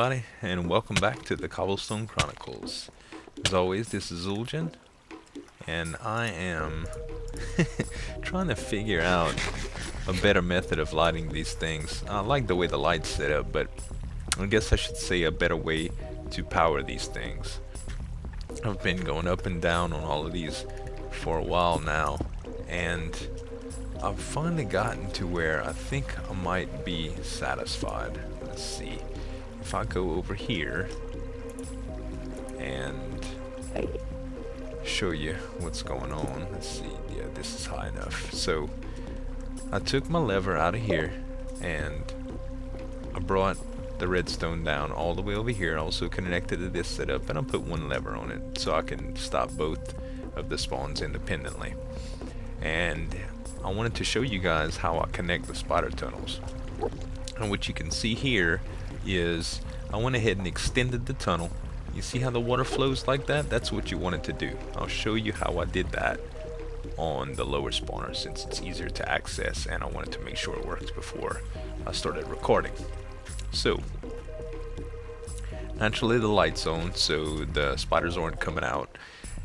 everybody, and welcome back to the Cobblestone Chronicles. As always, this is Zueljin, and I am trying to figure out a better method of lighting these things. I like the way the light's set up, but I guess I should say a better way to power these things. I've been going up and down on all of these for a while now, and I've finally gotten to where I think I might be satisfied. Let's see. If I go over here and show you what's going on. Let's see. Yeah, this is high enough. So I took my lever out of here and I brought the redstone down all the way over here. Also connected to this setup, and I put one lever on it so I can stop both of the spawns independently. And I wanted to show you guys how I connect the spider tunnels. And what you can see here is I went ahead and extended the tunnel. You see how the water flows like that? That's what you wanted to do. I'll show you how I did that on the lower spawner since it's easier to access, and I wanted to make sure it worked before I started recording. So naturally the light's on, so the spiders aren't coming out.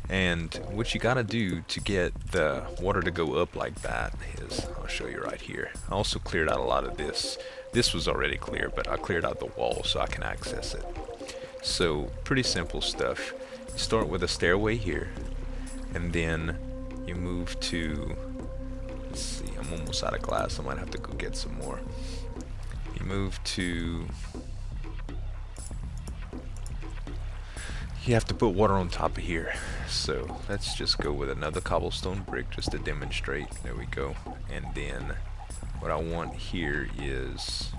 And what you gotta do to get the water to go up like that is, I'll show you right here. I also cleared out a lot of this. This was already clear, but I cleared out the wall so I can access it. So pretty simple stuff. You start with a stairway here, and then you move to, let's see, I'm almost out of glass. I might have to go get some more. You move to, you have to put water on top of here. So let's just go with another cobblestone brick just to demonstrate. There we go. And then what I want here is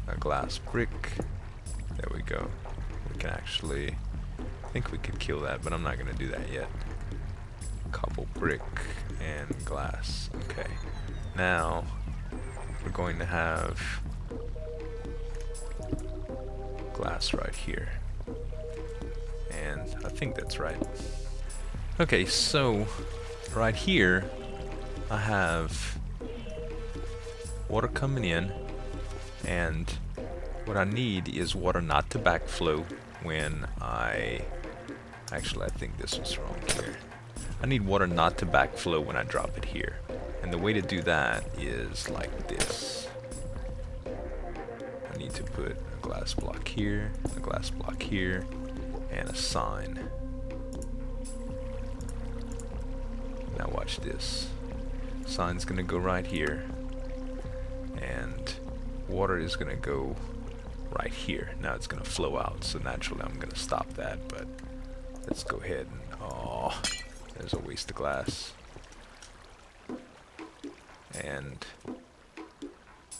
a glass brick. There we go. We can actually, I think we could kill that, but I'm not going to do that yet. Cobble brick and glass. Okay. Now we're going to have glass right here. And I think that's right. Okay, so right here I have water coming in, and what I need is water not to backflow when actually I think this was wrong here. I need water not to backflow when I drop it here, and the way to do that is like this. I need to put a glass block here, a glass block here, and a sign. Now watch this. Sign's gonna go right here, and water is gonna go right here. Now it's gonna flow out, so naturally I'm gonna stop that, but let's go ahead and, oh, there's a waste of glass. And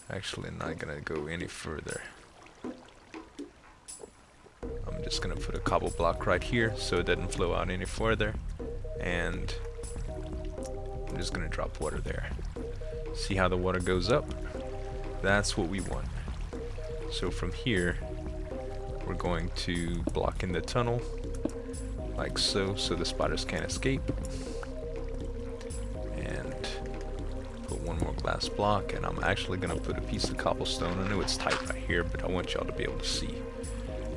actually not gonna go any further. I'm just gonna put a cobble block right here so it doesn't flow out any further, and I'm just gonna drop water there. See how the water goes up? That's what we want. So from here we're going to block in the tunnel like so, so the spiders can't escape, and put one more glass block, and I'm actually gonna put a piece of cobblestone. I know it's tight right here, but I want y'all to be able to see.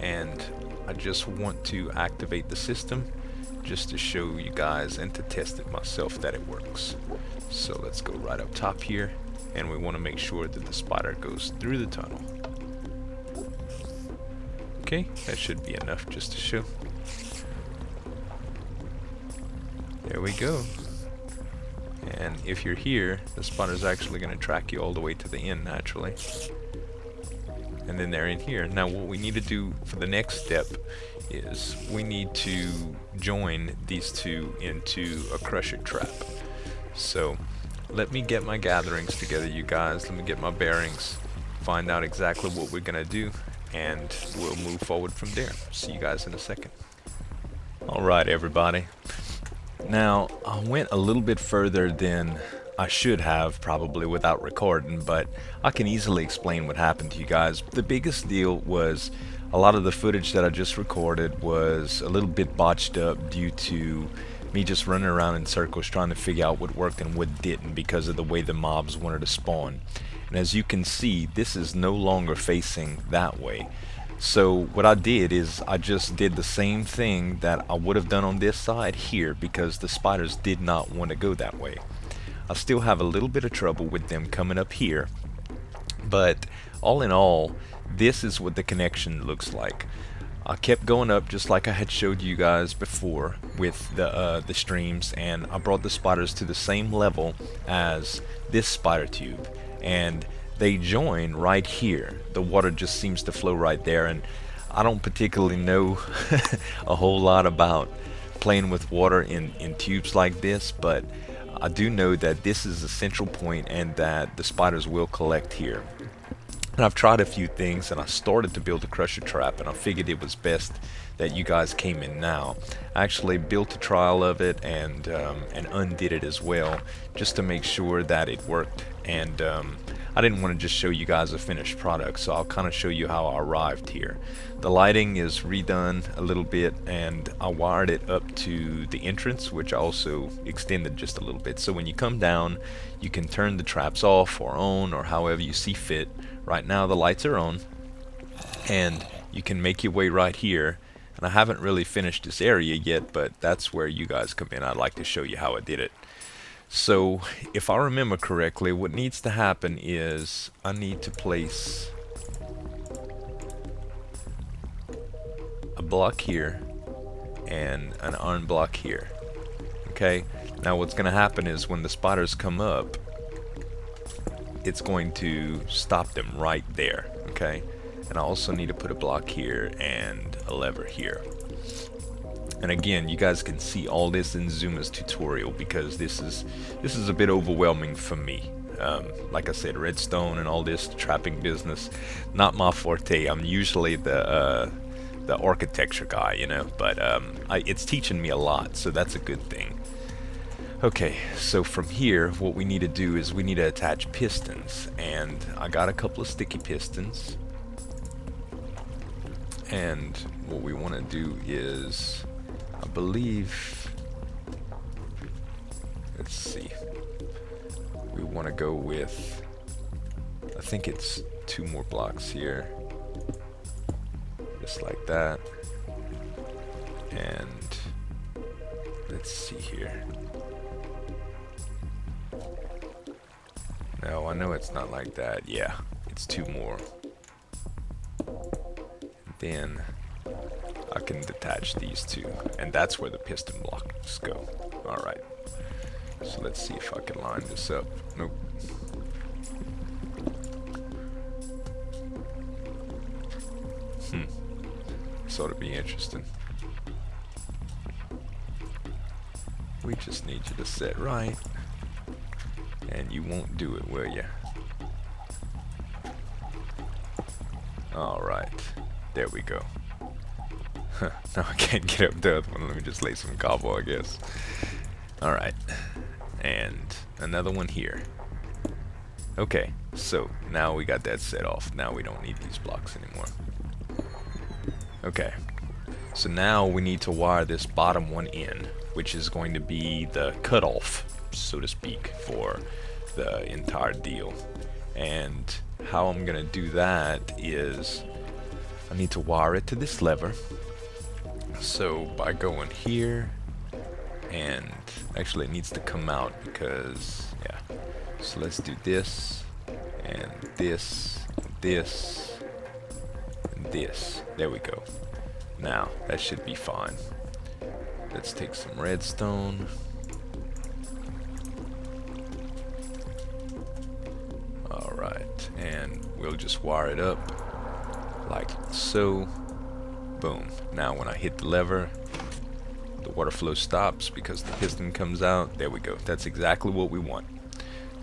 And I just want to activate the system just to show you guys and to test it myself that it works. So let's go right up top here, and we want to make sure that the spider goes through the tunnel. Okay, that should be enough just to show. There we go. And if you're here, the spider's actually going to track you all the way to the end naturally. And then they're in here. Now what we need to do for the next step is we need to join these two into a crusher trap. So let me get my gatherings together, you guys. Let me get my bearings, find out exactly what we're gonna do, and we'll move forward from there. See you guys in a second. Alright everybody. Now I went a little bit further than I should have probably without recording, but I can easily explain what happened to you guys. The biggest deal was a lot of the footage that I just recorded was a little bit botched up due to me just running around in circles trying to figure out what worked and what didn't because of the way the mobs wanted to spawn. And as you can see, this is no longer facing that way. So what I did is I just did the same thing that I would have done on this side here, because the spiders did not want to go that way. I still have a little bit of trouble with them coming up here, but all in all, this is what the connection looks like. I kept going up just like I had showed you guys before with the streams, and I brought the spiders to the same level as this spider tube, and they join right here. The water just seems to flow right there, and I don't particularly know a whole lot about playing with water in tubes like this, but I do know that this is a central point and that the spiders will collect here. And I've tried a few things, and I started to build a crusher trap, and I figured it was best that you guys came in now. I actually built a trial of it and undid it as well, just to make sure that it worked. And I didn't want to just show you guys a finished product, so I'll kind of show you how I arrived here. The lighting is redone a little bit, and I wired it up to the entrance, which I also extended just a little bit. So when you come down, you can turn the traps off or on, or however you see fit. Right now the lights are on, and you can make your way right here. And I haven't really finished this area yet, but that's where you guys come in. I'd like to show you how I did it. So if I remember correctly, what needs to happen is I need to place a block here and an iron block here. Okay, now what's going to happen is when the spiders come up, it's going to stop them right there. Okay, and I also need to put a block here and a lever here. And again, you guys can see all this in Zuma's tutorial, because this is a bit overwhelming for me. Like I said, redstone and all this trapping business, not my forte. I'm usually the architecture guy, you know, but it's teaching me a lot, so that's a good thing. Okay, so from here, what we need to do is we need to attach pistons, and I got a couple of sticky pistons. And what we want to do is, I believe, let's see, we want to go with, I think it's 2 more blocks here, just like that. And let's see here. No, I know it's not like that. Yeah, it's 2 more. Then I can detach these 2, and that's where the piston blocks go. Alright, so let's see if I can line this up. Nope. This ought to be interesting. We just need you to sit right, and you won't do it, will you? Alright, there we go. Now I can't get up the other one. Let me just lay some cobble, I guess. Alright, and another one here. Okay, so now we got that set off. Now we don't need these blocks anymore. Okay, so now we need to wire this bottom one in, which is going to be the cutoff, so to speak, for the entire deal. And how I'm gonna do that is I need to wire it to this lever. So by going here, and actually it needs to come out because, yeah. So let's do this, and this, this, and this. There we go. Now, that should be fine. Let's take some redstone. Alright, and we'll just wire it up like so. Boom. Now when I hit the lever, the water flow stops because the piston comes out. There we go. That's exactly what we want.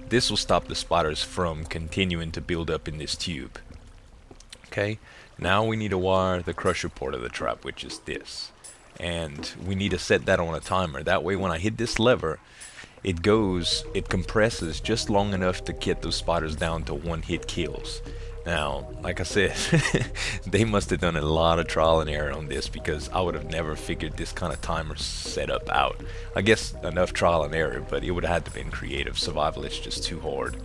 This will stop the spiders from continuing to build up in this tube. Okay, now we need to wire the crusher port of the trap, which is this. And we need to set that on a timer. That way when I hit this lever, it compresses just long enough to get those spiders down to 1-hit kills. Now, like I said, they must have done a lot of trial and error on this, because I would have never figured this kind of timer setup out. I guess enough trial and error, but it would have had to been creative. Survival is just too hard.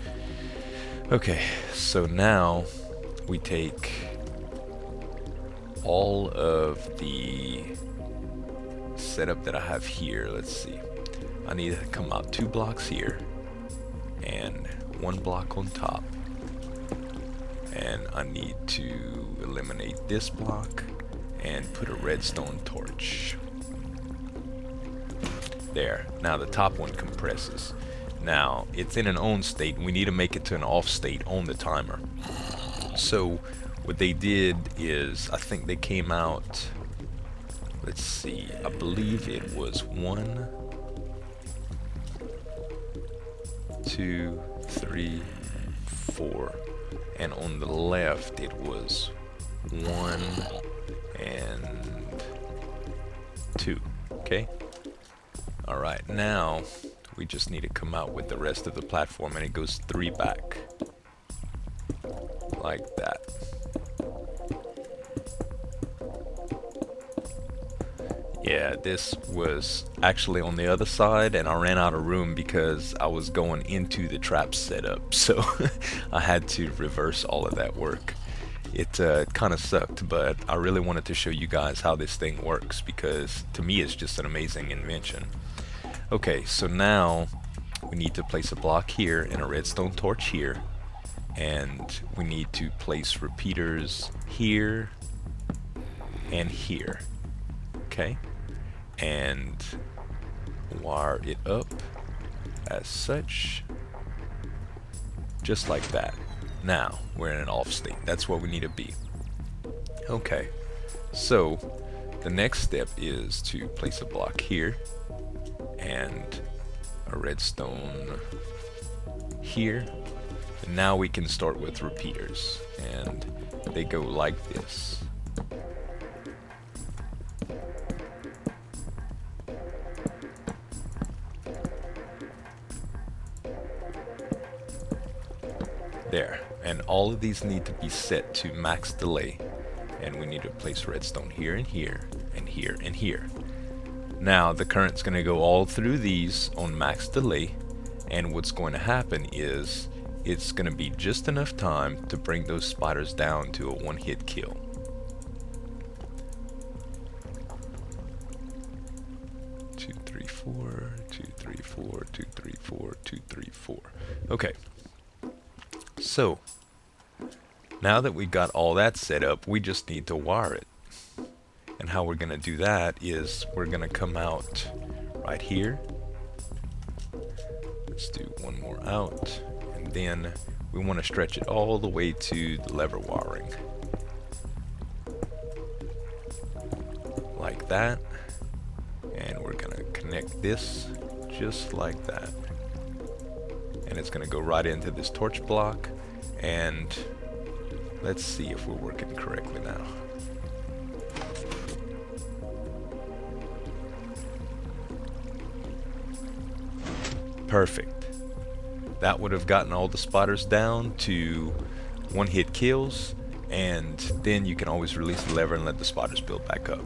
Okay, so now we take all of the setup that I have here. Let's see. I need to come out 2 blocks here and 1 block on top. And I need to eliminate this block and put a redstone torch. There. Now the top one compresses. Now it's in an on state and we need to make it to an off state on the timer. So what they did is, I think they came out, let's see, I believe it was 1, 2, 3, 4, and on the left it was 1 and 2. Okay. Alright, now we just need to come out with the rest of the platform, and it goes 3 back. Like that. Yeah, this was actually on the other side, and I ran out of room because I was going into the trap setup, so I had to reverse all of that work. It kind of sucked, but I really wanted to show you guys how this thing works, because to me it's just an amazing invention. Okay, so now we need to place a block here and a redstone torch here, and we need to place repeaters here and here. Okay, and wire it up as such, just like that. Now we're in an off state. That's where we need to be. Okay, so the next step is to place a block here and a redstone here. And now we can start with repeaters, and they go like this. There, and all of these need to be set to max delay, and we need to place redstone here and here and here and here. Now the current's going to go all through these on max delay, and what's going to happen is it's going to be just enough time to bring those spiders down to a 1-hit kill. Two, three, four, 2, 3, 4, 2, 3, 4, 2, 3, 4. Okay. So, now that we got all that set up, we just need to wire it. And how we're going to do that is we're going to come out right here. Let's do one more out. And then we want to stretch it all the way to the lever wiring. Like that. And we're going to connect this just like that. And it's going to go right into this torch block, and let's see if we're working correctly now. Perfect. That would have gotten all the spiders down to 1-hit kills, and then you can always release the lever and let the spiders build back up.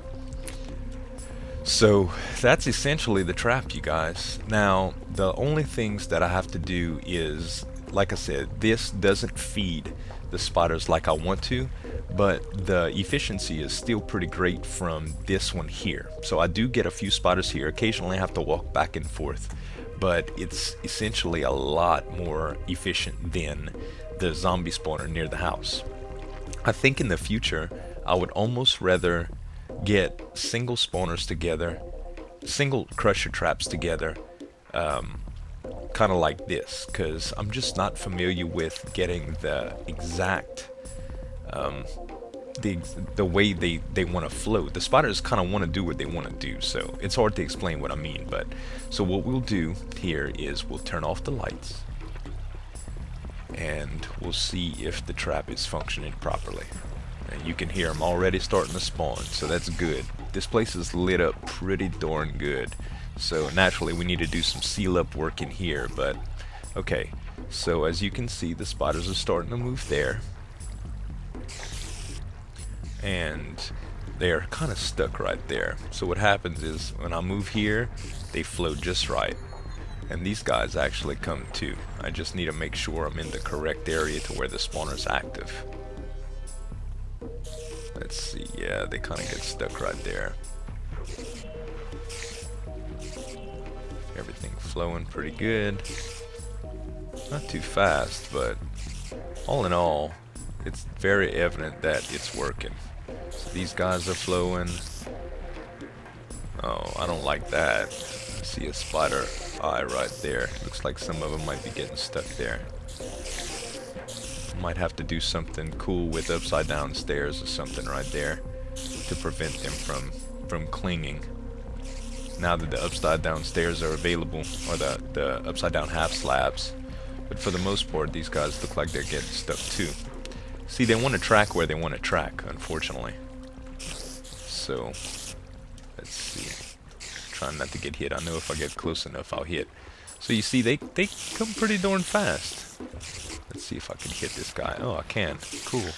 So that's essentially the trap, you guys. Now the only things that I have to do is, like I said, this doesn't feed the spiders like I want to, but the efficiency is still pretty great from this one here. So I do get a few spiders here. Occasionally I have to walk back and forth, but it's essentially a lot more efficient than the zombie spawner near the house. I think in the future I would almost rather get single spawners together, single crusher traps together, kind of like this, because I'm just not familiar with getting the exact the way they want to float. The spiders kind of want to do what they want to do, so it's hard to explain what I mean. But so what we'll do here is we'll turn off the lights and we'll see if the trap is functioning properly. And you can hear them already starting to spawn, so that's good. This place is lit up pretty darn good, so naturally we need to do some seal up work in here. But okay, so as you can see, the spiders are starting to move there, and they are kind of stuck right there. So what happens is when I move here, they float just right. And these guys actually come too. I just need to make sure I'm in the correct area to where the spawner's active. Let's see, yeah, they kind of get stuck right there. Everything flowing pretty good. Not too fast, but all in all, it's very evident that it's working. So these guys are flowing. Oh, I don't like that. I see a spider eye right there. Looks like some of them might be getting stuck there. Might have to do something cool with upside down stairs or something right there to prevent them from clinging. Now that the upside down stairs are available, or the upside down half slabs. But for the most part, these guys look like they're getting stuck too. See, they want to track where they want to track, unfortunately. So, let's see. Trying not to get hit. I know if I get close enough, I'll hit. So you see, they come pretty darn fast. Let's see if I can hit this guy. Oh, I can. Cool.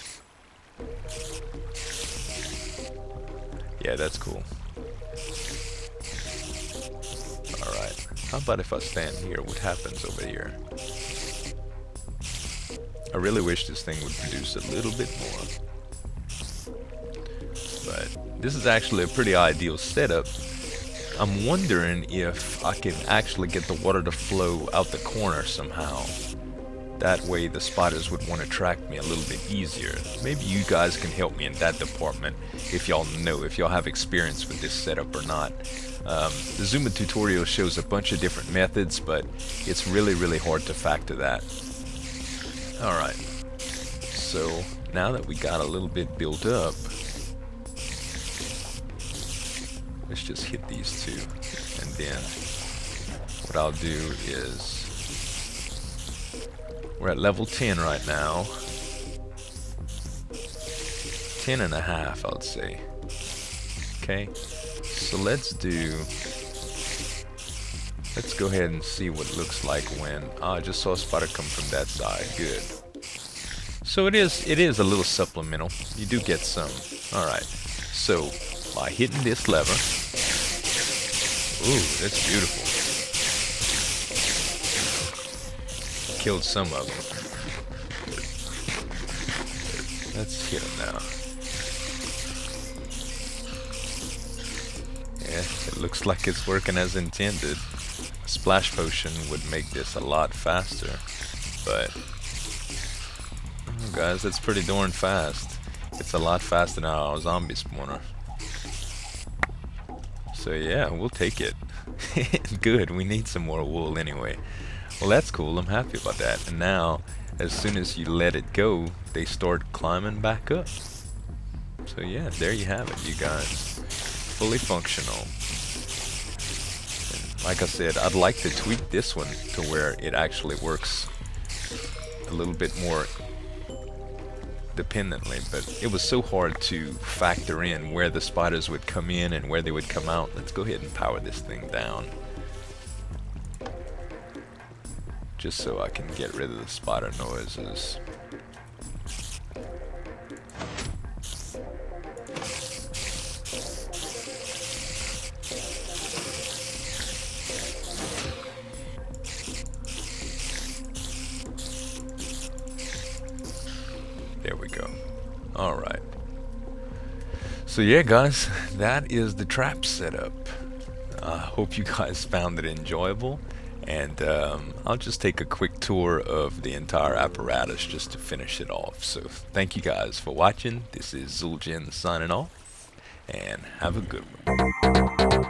Yeah, that's cool. Alright. How about if I stand here? What happens over here? I really wish this thing would produce a little bit more. But this is actually a pretty ideal setup. I'm wondering if I can actually get the water to flow out the corner somehow. That way the spiders would want to track me a little bit easier. Maybe you guys can help me in that department if y'all know, if y'all have experience with this setup or not. The Zuma tutorial shows a bunch of different methods, but it's really hard to factor that. Alright, so now that we got a little bit built up, let's just hit these two, and then what I'll do is, we're at level 10 right now, 10 and a half I'd say. Okay, so let's go ahead and see what it looks like when, I just saw a spider come from that side. Good. So it is a little supplemental. You do get some. Alright, so by hitting this lever, ooh, that's beautiful. Killed some of them. Let's hit them now. Yeah, it looks like it's working as intended. A splash potion would make this a lot faster, but oh guys, that's pretty darn fast. It's a lot faster than our zombie spawner. So yeah, we'll take it. Good, we need some more wool anyway. Well, that's cool, I'm happy about that. And now, as soon as you let it go, they start climbing back up. So yeah, there you have it, you guys. Fully functional. And like I said, I'd like to tweak this one to where it actually works a little bit more dependently, but it was so hard to factor in where the spiders would come in and where they would come out. Let's go ahead and power this thing down, just so I can get rid of the spider noises. There we go. Alright. So yeah guys, that is the trap setup. I hope you guys found it enjoyable. And I'll just take a quick tour of the entire apparatus just to finish it off. So thank you guys for watching. This is Zueljin signing off, and have a good one.